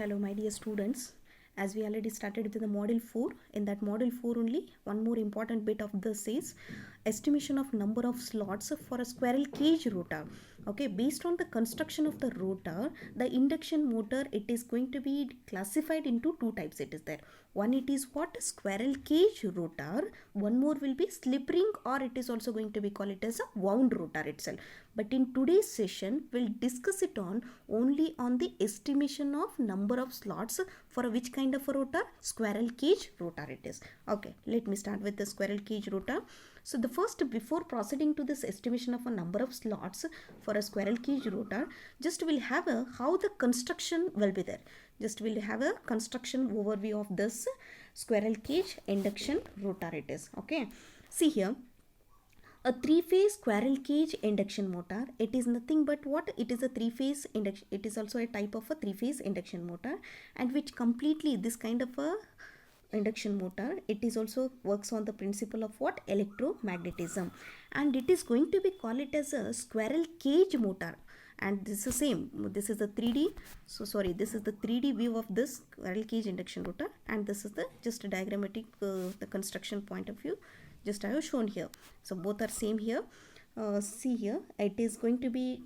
Hello my dear students, as we already started with the module 4, in that module 4 only one more important bit of this is estimation of number of slots for a squirrel cage rotor. Okay, based on the construction of the rotor, the induction motor, it is going to be classified into two types. It is there, one it is what, squirrel cage rotor, one more will be slip ring, or it is also going to be called it as a wound rotor itself. But in today's session we'll discuss it on only on the estimation of number of slots for which kind of a rotor, squirrel cage rotor it is. Okay, let me start with the squirrel cage rotor. So the first, before proceeding to this estimation of a number of slots for a squirrel cage rotor, just we'll have a how the construction will be there. Just we'll have a construction overview of this squirrel cage induction rotor it is. Okay, see here, a three-phase squirrel cage induction motor, it is nothing but what, it is a three-phase induction, it is also a type of a three-phase induction motor, and which completely this kind of a induction motor, it is also works on the principle of what, electromagnetism, and it is going to be called it as a squirrel cage motor. And this is the same, this is the 3D, this is the 3D view of this squirrel cage induction rotor, and this is the just a diagrammatic the construction point of view just I have shown here. So both are same here. See here, it is going to be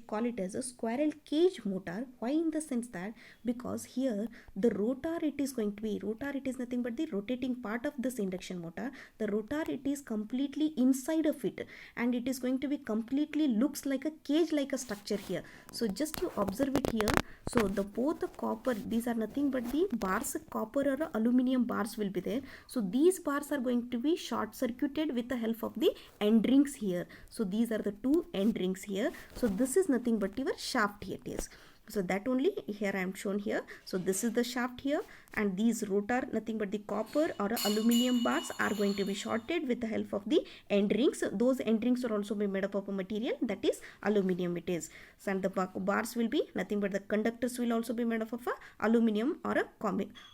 call it as a squirrel cage motor. Why? In the sense that because here the rotor, it is going to be rotor, it is nothing but the rotating part of this induction motor. The rotor, it is completely inside of it, and it is going to be completely looks like a cage like a structure here. So just you observe it here. So the both the copper, these are nothing but the bars, copper or aluminum bars will be there. So these bars are going to be short circuited with the help of the end rings here. So these are the two end rings here. So this is nothing but your shaft here it is. So that only here I am shown here. So this is the shaft here, and these rotor, nothing but the copper or aluminum bars are going to be shorted with the help of the end rings. Those end rings are also be made up of a material that is aluminum it is. So, and the bars will be nothing but the conductors will also be made up of a aluminum or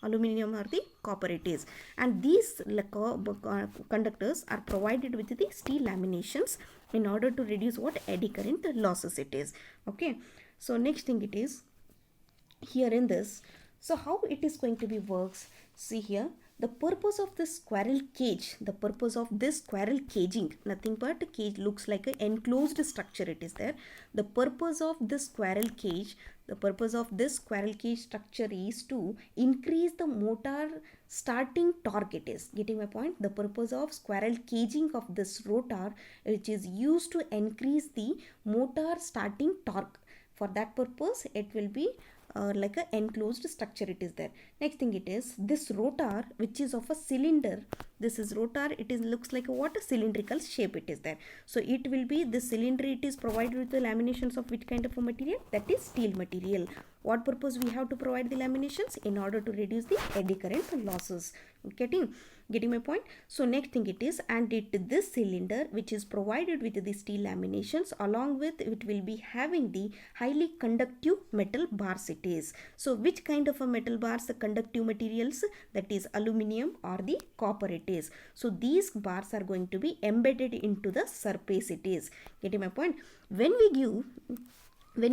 aluminum or the copper it is. And these conductors are provided with the steel laminations in order to reduce what, eddy current losses it is. Okay. So next thing it is here in this. So how it is going to be works? See here, the purpose of this squirrel cage, the purpose of this squirrel caging, nothing but cage looks like an enclosed structure it is there. The purpose of this squirrel cage, structure is to increase the motor starting torque it is. Getting my point? The purpose of squirrel caging of this rotor, which is used to increase the motor starting torque. For that purpose, it will be like a enclosed structure it is there. Next thing it is, this rotor, which is of a cylinder, this is rotor, it is looks like a what, a cylindrical shape it is there. So it will be this cylinder, it is provided with the laminations of which kind of a material, that is steel material. What purpose we have to provide the laminations? In order to reduce the eddy current losses. Getting my point? So next thing it is, and this cylinder which is provided with the steel laminations, along with it will be having the highly conductive metal bars it is. So which kind of a metal bars? The conductive materials, that is aluminum or the copper it is. So these bars are going to be embedded into the surface it is. Getting my point? When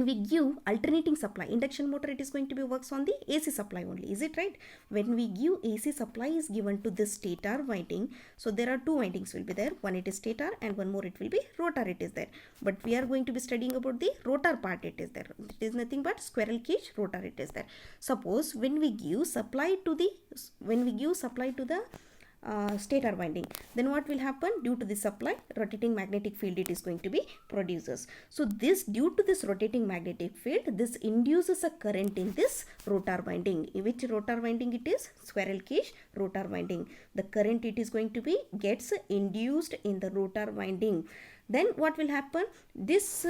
we give alternating supply, induction motor, it is going to be works on the AC supply only, is it right? When we give AC supply is given to this stator winding, so there are two windings will be there, one it is stator and one more it will be rotor it is there. But we are going to be studying about the rotor part it is there. It is nothing but squirrel cage rotor it is there. Suppose when we give supply to the stator winding, then what will happen? Due to the supply, rotating magnetic field it is going to be produces. So this, due to this rotating magnetic field, this induces a current in this rotor winding. Which rotor winding it is? Squirrel cage rotor winding. The current it is going to be gets induced in the rotor winding. Then what will happen? This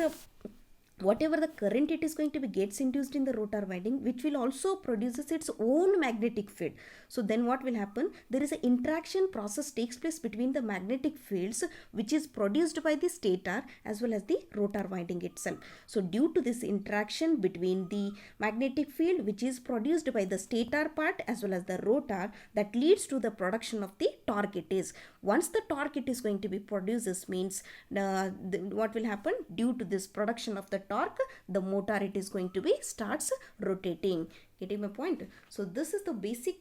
whatever the current it is going to be gets induced in the rotor winding, which will also produces its own magnetic field. So then what will happen? There is an interaction process takes place between the magnetic fields which is produced by the stator as well as the rotor winding itself. So due to this interaction between the magnetic field which is produced by the stator part as well as the rotor, that leads to the production of the torque it is. Once the torque it is going to be produces means what will happen? Due to this production of the torque, the motor it is going to be starts rotating. Getting my point? So this is the basic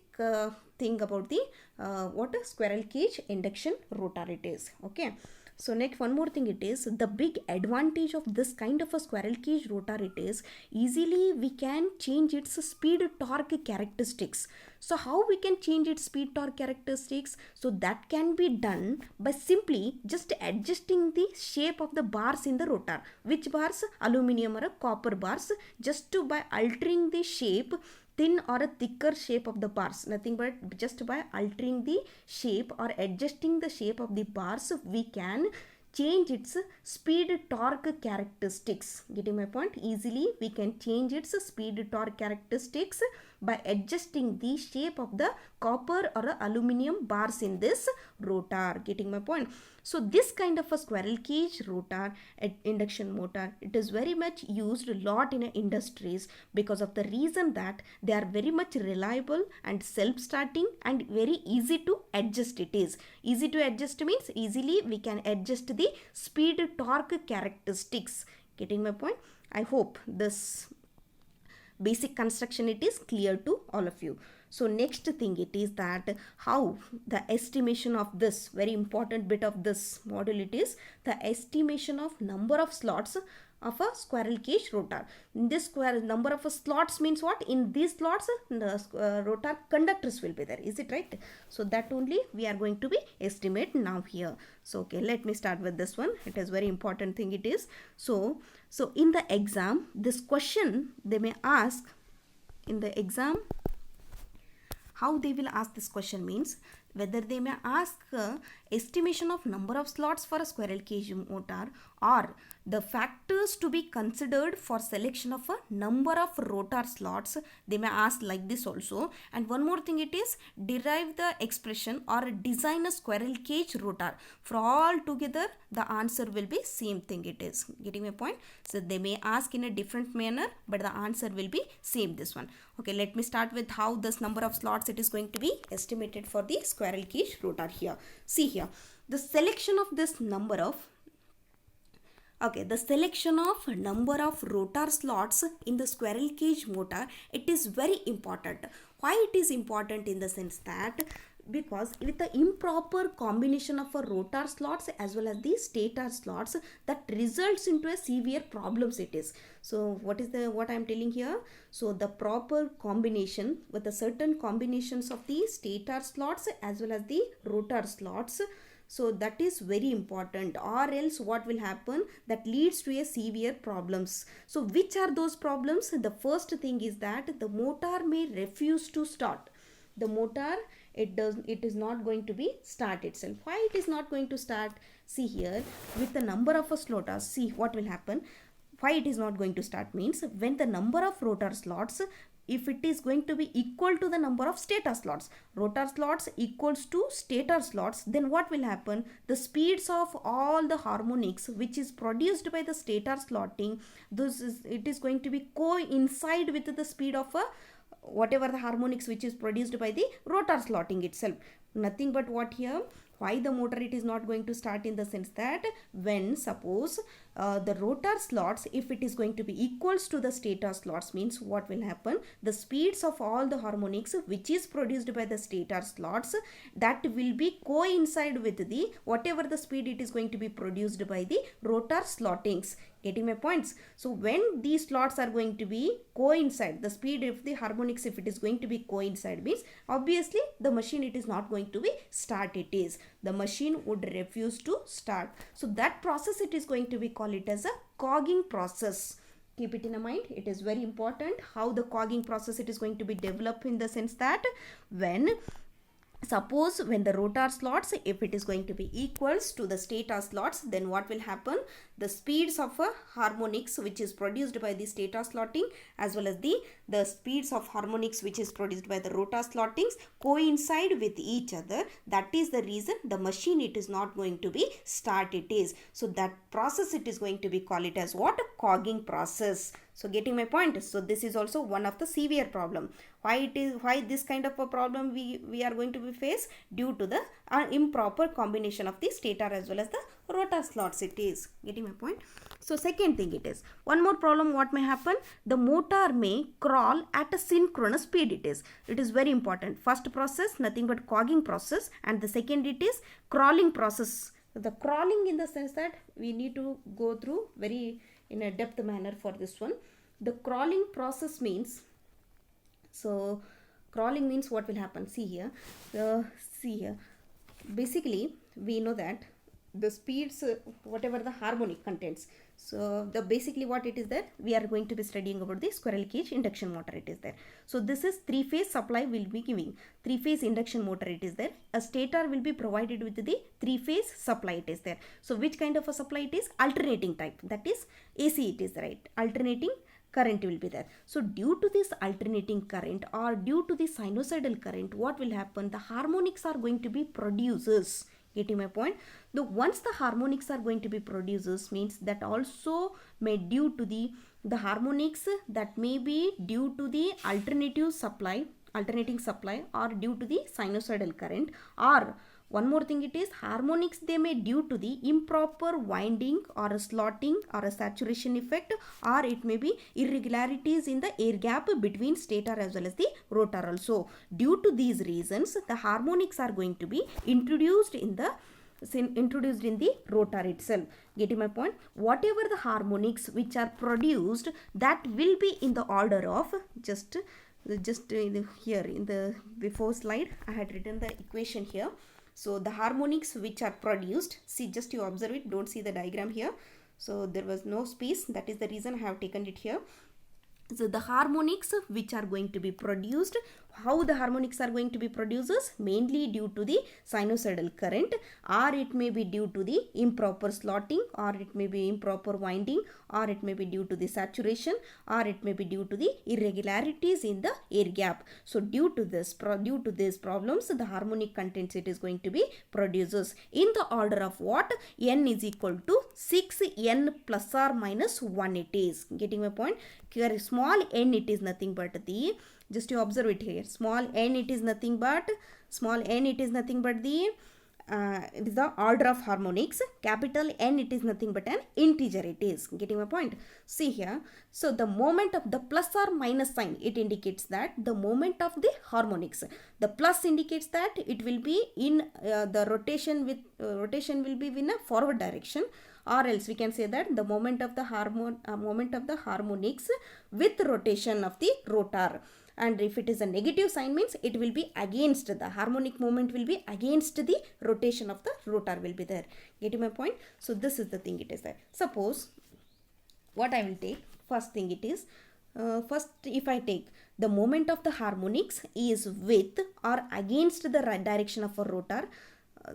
thing about the what a squirrel cage induction rotor it is. Okay. So next one more thing it is, the big advantage of this kind of a squirrel cage rotor it is, easily we can change its speed torque characteristics. So how we can change its speed torque characteristics? So that can be done by simply just adjusting the shape of the bars in the rotor. Which bars? Aluminum or copper bars. Just by altering the shape, thin or a thicker shape of the bars, nothing but just by altering the shape or adjusting the shape of the bars, we can change its speed torque characteristics. Getting my point? Easily we can change its speed torque characteristics by adjusting the shape of the copper or aluminum bars in this rotor. Getting my point? So this kind of a squirrel cage rotor induction motor, it is very much used a lot in industries because of the reason that they are very much reliable and self-starting and very easy to adjust. It is easy to adjust means easily we can adjust the speed torque characteristics. Getting my point? I hope this basic construction it is clear to all of you. So next thing it is that how the estimation of this very important bit of this model, it is the estimation of number of slots of a squirrel cage rotor. In this square number of slots means what? In these slots the rotor conductors will be there. Is it right? So that only we are going to be estimate now here. So okay, let me start with this one. It is very important thing it is. So in the exam, this question they may ask in the exam. How they will ask this question means whether they may ask estimation of number of slots for a squirrel cage motor, or the factors to be considered for selection of a number of rotor slots. They may ask like this also. And one more thing it is, derive the expression or design a squirrel cage rotor. For all together the answer will be same thing it is. Getting my point? So they may ask in a different manner but the answer will be same this one. Okay, let me start with how this number of slots it is going to be estimated for the squirrel cage rotor here. See here, the selection of this number of the selection of number of rotor slots in the squirrel cage motor, it is very important. Why it is important? In the sense that because with the improper combination of a rotor slots as well as the stator slots, that results into a severe problems it is. So what I am telling here? So the proper combination with the certain combinations of the stator slots as well as the rotor slots, so that is very important, or else what will happen? That leads to a severe problems. So which are those problems? The first thing is that the motor may refuse to start. The motor it is not going to be start itself. Why it is not going to start? See here, with the number of slots, see what will happen. Why it is not going to start means, when the number of rotor slots, if it is going to be equal to the number of stator slots, rotor slots equals to stator slots, then what will happen? The speeds of all the harmonics which is produced by the stator slotting, it is going to be coincide with the speed of whatever the harmonics which is produced by the rotor slotting itself. Nothing but what here? Why the motor it is not going to start? In the sense that when suppose the rotor slots, if it is going to be equals to the stator slots, means what will happen? The speeds of all the harmonics which is produced by the stator slots, that will be coincide with the whatever the speed it is going to be produced by the rotor slottings. Getting my points? So when these slots are going to be coincide, the speed of the harmonics if it is going to be coincide, means obviously the machine it is not going to be start. It is the machine would refuse to start. So that process it is going to be call it as a cogging process. Keep it in mind. It is very important how the cogging process it is going to be developed, in the sense that when suppose when the rotor slots, if it is going to be equals to the stator slots, then what will happen? The speeds of a harmonics which is produced by the stator slotting as well as the speeds of harmonics which is produced by the rotor slottings coincide with each other. That is the reason the machine it is not going to be start. It is. So that process it is going to be call it as what? Cogging process. So getting my point? So this is also one of the severe problem. Why this kind of a problem we are going to be faced? Due to the improper combination of the stator as well as the rotor slots it is. Getting my point? So second thing it is, one more problem what may happen, the motor may crawl at a synchronous speed it is. It is very important. First process nothing but cogging process, and the second it is crawling process. The crawling in the sense that we need to go through very in a depth manner for this one. The crawling process means, so crawling means what will happen, see here, basically we know that the speeds whatever the harmonic contains, so the basically what it is that we are going to be studying about the squirrel cage induction motor it is there. So this is three-phase supply will be giving three-phase induction motor it is there. A stator will be provided with the three-phase supply it is there. So which kind of a supply it is? Alternating type, that is AC it is, right? Alternating current will be there. So due to this alternating current or due to the sinusoidal current, what will happen? The harmonics are going to be producers. Getting my point? The once the harmonics are going to be producers means that also may due to the harmonics that may be due to the alternating supply or due to the sinusoidal current, or one more thing it is harmonics they may due to the improper winding or a slotting or a saturation effect, or it may be irregularities in the air gap between stator as well as the rotor also. Due to these reasons the harmonics are going to be introduced in the rotor itself. Getting my point? Whatever the harmonics which are produced, that will be in the order of just here in the before slide I had written the equation here. So the harmonics which are produced, see just you observe it, don't see the diagram here. So there was no space, that is the reason I have taken it here. So the harmonics which are going to be produced, how the harmonics are going to be produced is mainly due to the sinusoidal current, or it may be due to the improper slotting, or it may be improper winding, or it may be due to the saturation, or it may be due to the irregularities in the air gap. So due to these problems, the harmonic contents it is going to be producers in the order of what? N is equal to 6n plus or minus 1 it is. Getting my point? Here small n it is nothing but the, just you observe it here, small n it is nothing but the it is the order of harmonics. Capital N it is nothing but an integer it is. Getting my point? See here, so the moment of the plus or minus sign, it indicates that the moment of the harmonics. The plus indicates that it will be in the rotation with rotation will be in a forward direction, or else we can say that the moment of the harmonics with rotation of the rotor. And if it is a negative sign means it will be against, the harmonic moment will be against the rotation of the rotor will be there. Getting my point? So this is the thing it is there. Suppose what I will take, first thing it is, first if I take the moment of the harmonics is with or against the right direction of a rotor,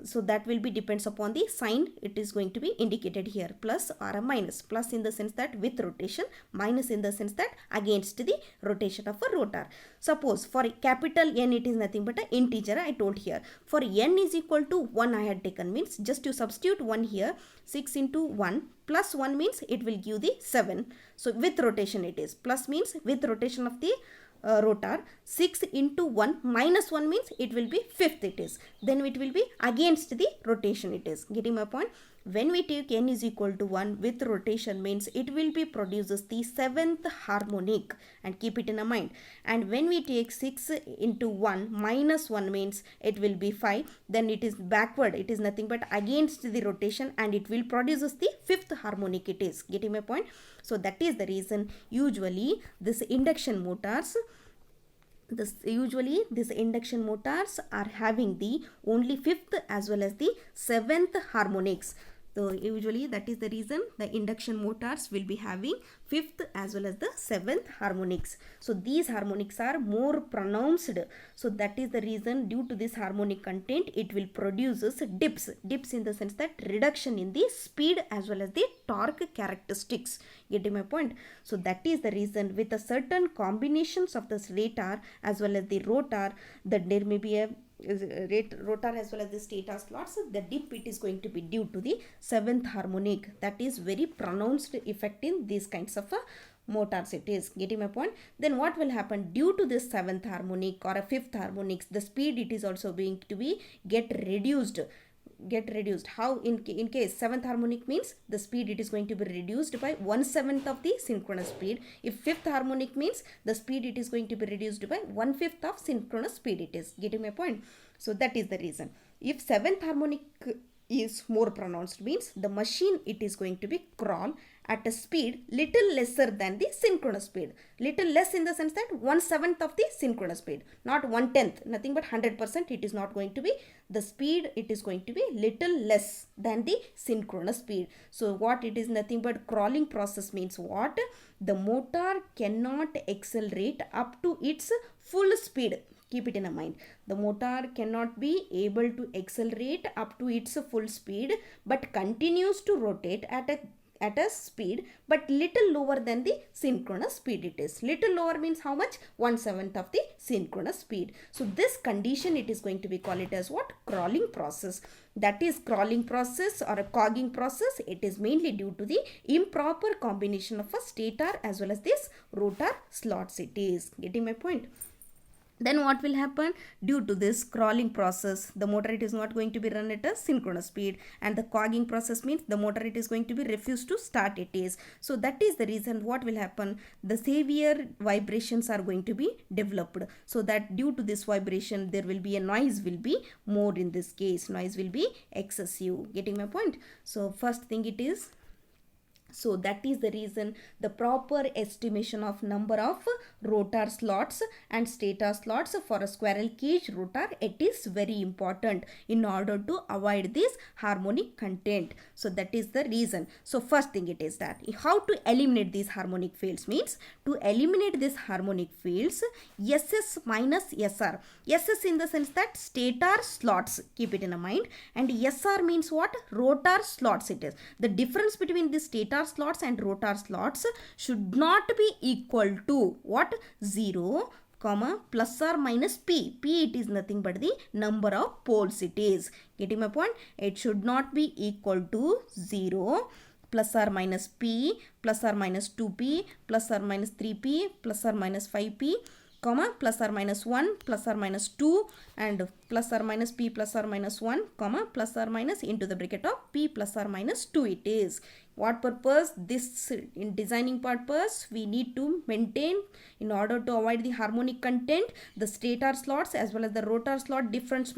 so that will be depends upon the sign it is going to be indicated here, plus or a minus. Plus in the sense that with rotation, minus in the sense that against the rotation of a rotor. Suppose for capital N it is nothing but an integer I told here. For N is equal to 1 I had taken, means just to substitute 1 here, 6 into 1 plus 1 means it will give the 7. So with rotation it is, plus means with rotation of the rotor, 6 into 1 minus 1 means it will be fifth it is, then it will be against the rotation it is. Getting my point? When we take n is equal to 1 with rotation means it will be produces the 7th harmonic, and keep it in a mind. And when we take 6 into 1 minus 1 means it will be 5, then it is backward, it is nothing but against the rotation, and it will produces the 5th harmonic it is. Getting my point? So that is the reason usually this induction motors are having the only 5th as well as the 7th harmonics. So usually that is the reason the induction motors will be having 5th as well as the 7th harmonics. So these harmonics are more pronounced. So that is the reason due to this harmonic content it will produces dips. Dips in the sense that reduction in the speed as well as the torque characteristics. Getting my point? So that is the reason with a certain combinations of the stator as well as the rotor, that there may be a rotor as well as the stator slots, the dip it is going to be due to the 7th harmonic. That is very pronounced effect in these kinds of motors it is. Getting my point? Then what will happen? Due to this seventh harmonic or a fifth harmonic, the speed it is also going to be get reduced. How? In case seventh harmonic means the speed it is going to be reduced by 1/7 of the synchronous speed. If fifth harmonic means the speed it is going to be reduced by 1/5 of synchronous speed it is. Getting my point? So that is the reason. If seventh harmonic is more pronounced means the machine it is going to be crawl at a speed little lesser than the synchronous speed. Little less in the sense that 1/7 of the synchronous speed, not 1/10, nothing but 100%. It is not going to be the speed, it is going to be little less than the synchronous speed. So what it is nothing but crawling process means what? The motor cannot accelerate up to its full speed. Keep it in mind. The motor cannot be able to accelerate up to its full speed but continues to rotate at a speed but little lower than the synchronous speed it is. Little lower means how much? 1/7 of the synchronous speed. So this condition it is going to be called it as what? Crawling process. That is crawling process or a cogging process. It is mainly due to the improper combination of a stator as well as this rotor slots it is. Getting my point? Then what will happen? Due to this crawling process, the motor it is not going to be run at a synchronous speed, and the cogging process means the motor it is going to be refused to start it is. So that is the reason what will happen? The severe vibrations are going to be developed. So that due to this vibration there will be a noise will be more in this case. Noise will be excessive. Getting my point? So first thing it is, so that is the reason the proper estimation of number of rotor slots and stator slots for a squirrel cage rotor, it is very important in order to avoid this harmonic content. So that is the reason. So first thing it is that how to eliminate these harmonic fields means to eliminate these harmonic fields, SS minus SR. SS in the sense that stator slots, keep it in mind, and SR means what? Rotor slots it is. The difference between the stator slots and rotor slots should not be equal to what? 0 comma plus or minus p. P it is nothing but the number of poles it is. Getting my point? It should not be equal to 0 plus or minus p plus or minus 2p plus or minus 3p plus or minus 5p comma plus or minus 1 plus or minus 2 and plus or minus p plus or minus 1 comma plus or minus into the bracket of p plus or minus 2 it is. What purpose? This in designing purpose we need to maintain in order to avoid the harmonic content. The stator slots as well as the rotor slot difference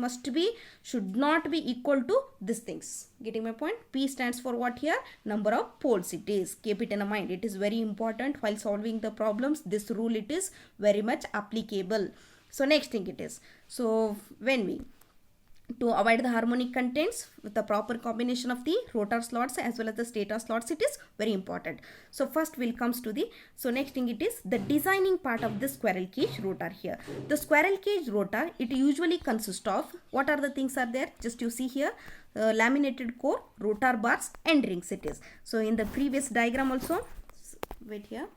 should not be equal to these things. Getting my point? P stands for what here? Number of poles it is. Keep it in mind. It is very important while solving the problems. This rule it is very much applicable. So next thing it is. So when we to avoid the harmonic contents with the proper combination of the rotor slots as well as the stator slots, it is very important. So first will comes to the, so next thing it is the designing part of the squirrel cage rotor here. The squirrel cage rotor, it usually consists of, what are the things are there? Just you see here, laminated core, rotor bars, end rings it is. So in the previous diagram also, wait here.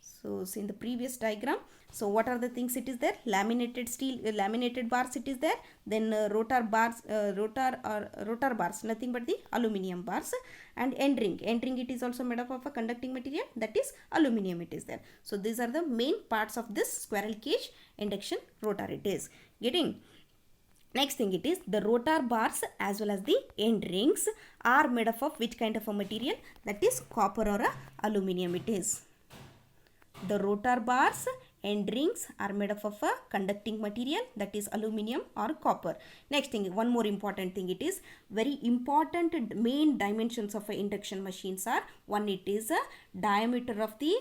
So in the previous diagram, so what are the things it is there? Laminated steel, laminated bars it is there. Then rotor bars, rotor bars, nothing but the aluminium bars, and end ring. End ring it is also made up of a conducting material, that is aluminium it is there. So these are the main parts of this squirrel cage induction rotor it is. Getting? Next thing it is the rotor bars as well as the end rings are made up of which kind of a material? That is copper or aluminium it is. The rotor bars end rings are made up of a conducting material, that is aluminium or copper. Next thing, one more important thing, it is very important main dimensions of induction machines are, one it is a diameter of the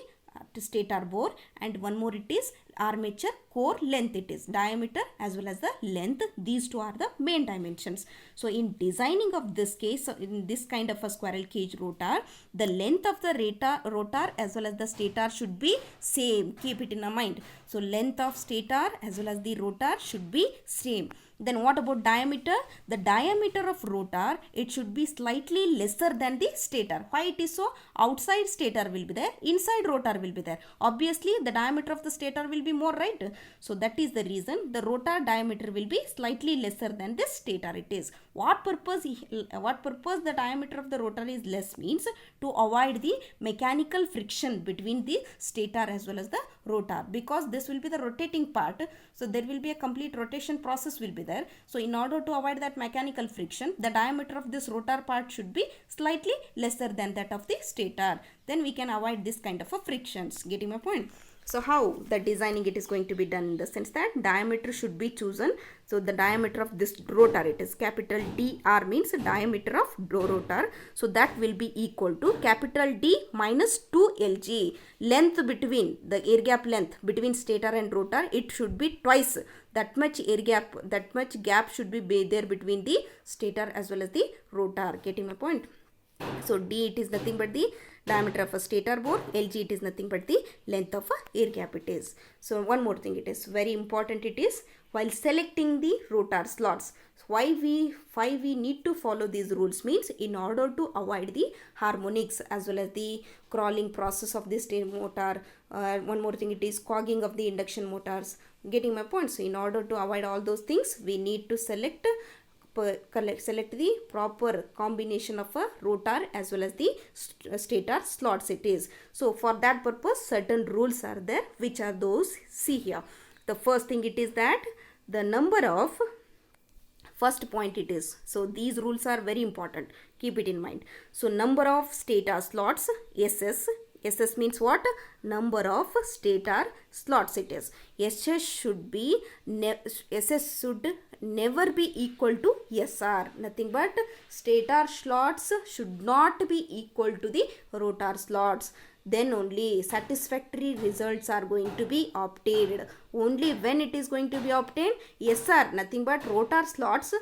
stator bore, and one more it is armature core length it is. Diameter as well as the length, these two are the main dimensions. So in designing of this case, in this kind of a squirrel cage rotor, the length of the rotor as well as the stator should be same. Keep it in mind. So length of stator as well as the rotor should be same. Then what about diameter? The diameter of rotor, it should be slightly lesser than the stator. Why it is so? Outside stator will be there, inside rotor will be there. Obviously the diameter of the stator will will be more, right? So that is the reason the rotor diameter will be slightly lesser than the stator it is. What purpose the diameter of the rotor is less means to avoid the mechanical friction between the stator as well as the rotor, because this will be the rotating part, so there will be a complete rotation process will be there. So in order to avoid that mechanical friction, the diameter of this rotor part should be slightly lesser than that of the stator. Then we can avoid this kind of a frictions. Getting my point? So how the designing it is going to be done, in the sense that diameter should be chosen. So the diameter of this rotor, it is capital DR, means diameter of rotor. So that will be equal to capital D minus 2 lg. Length between the air gap length between stator and rotor, it should be twice that much air gap, that much gap should be there between the stator as well as the rotor. Getting my point? So D, it is nothing but the diameter of a stator bore. Lg, it is nothing but the length of a air gap it is. So one more thing, it is very important, it is while selecting the rotor slots, why we need to follow these rules means in order to avoid the harmonics as well as the crawling process of this motor. One more thing, it is clogging of the induction motors. Getting my point? So in order to avoid all those things, we need to select the proper combination of a rotor as well as the stator slots it is. So for that purpose, certain rules are there, which are those. See here, the first thing it is that the number of, first point it is, so these rules are very important, keep it in mind. So number of stator slots, SS means what? Number of stator slots it is. SS should never be equal to SR. Nothing but stator slots should not be equal to the rotor slots. Then only satisfactory results are going to be obtained. Only when it is going to be obtained, SR, nothing but rotor slots,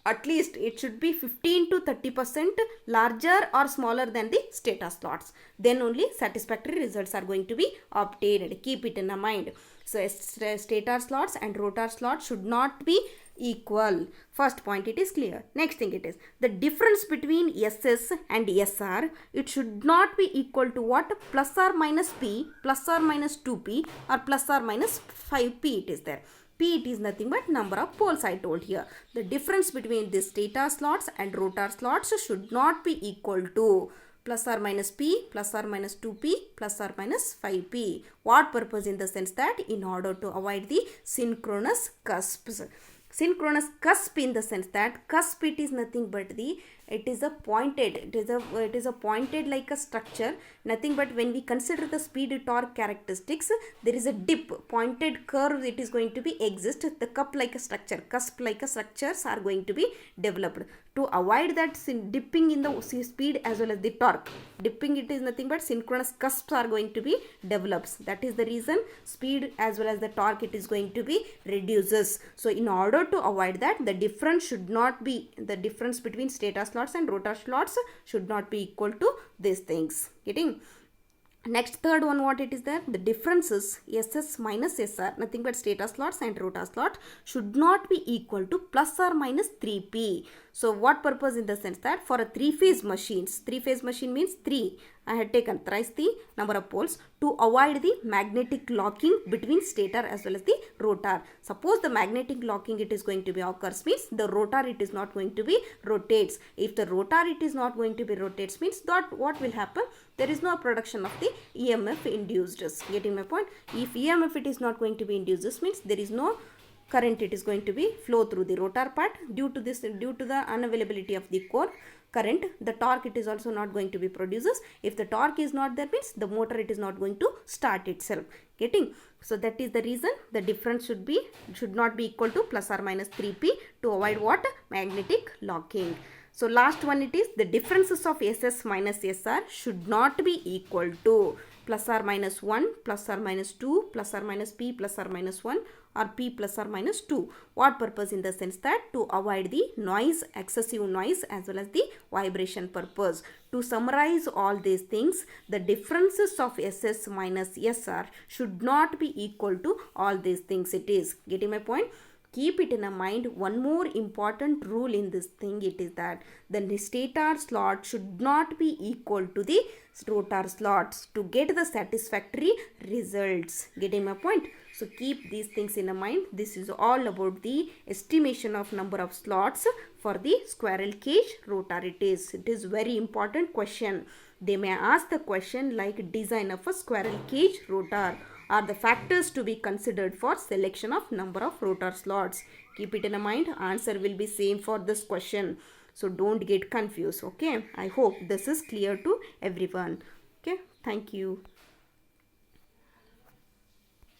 at least it should be 15 to 30% larger or smaller than the stator slots. Then only satisfactory results are going to be obtained. Keep it in mind. So stator slots and rotor slots should not be equal. First point, it is clear. Next thing, it is the difference between SS and SR, it should not be equal to what? Plus or minus P, plus or minus 2P, or plus or minus 5P it is there. P, it is nothing but number of poles I told here. The difference between the stator slots and rotor slots should not be equal to plus or minus P, plus or minus 2P, plus or minus 5P. What purpose? In the sense that in order to avoid the synchronous cusps. Synchronous cusp, in the sense that cusp, it is nothing but the, it is a pointed, it is a pointed like a structure. Nothing but when we consider the speed torque characteristics, there is a dip, pointed curve, it is going to be exist. The cup like a structure, cusp like a structures are going to be developed. To avoid that dipping in the speed as well as the torque, dipping, it is nothing but synchronous cusps are going to be developed. That is the reason speed as well as the torque, it is going to be reduces. So in order to avoid that, the difference should not be, the difference between stator slots and rotor slots should not be equal to these things. Getting? Next, third one, what it is there? The differences SS minus SR, nothing but stator slots and rotor slot, should not be equal to plus or minus 3P. So what purpose? In the sense that for a three-phase machines, three-phase machine means 3. I had taken thrice the number of poles to avoid the magnetic locking between stator as well as the rotor. Suppose the magnetic locking, it is going to be occurs means the rotor, it is not going to be rotates. If the rotor, it is not going to be rotates means that what will happen? There is no production of the EMF induced. Getting my point? If EMF, it is not going to be induced, this means there is no current, it is going to be flow through the rotor part. Due to this, due to the unavailability of the core current, the torque, it is also not going to be produces. If the torque is not there means the motor, it is not going to start itself. Getting? So that is the reason the difference should not be equal to plus or minus 3P to avoid what? Magnetic locking. So last one, it is the differences of SS minus SR should not be equal to plus or minus 1, plus or minus 2, plus or minus P plus or minus 1, or P plus or minus 2. What purpose? In the sense that to avoid the noise, excessive noise as well as the vibration purpose. To summarize all these things, the differences of SS minus SR should not be equal to all these things it is. Getting my point? keep it in a mind. One more important rule in this thing, it is that the stator slot should not be equal to the rotor slots to get the satisfactory results. Getting my point? So keep these things in mind. This is all about the estimation of number of slots for the squirrel cage rotor. It is very important question. They may ask the question like design of a squirrel cage rotor are the factors to be considered for selection of number of rotor slots. Keep it in mind. Answer will be same for this question. So don't get confused. Okay. I hope this is clear to everyone. Okay. Thank you.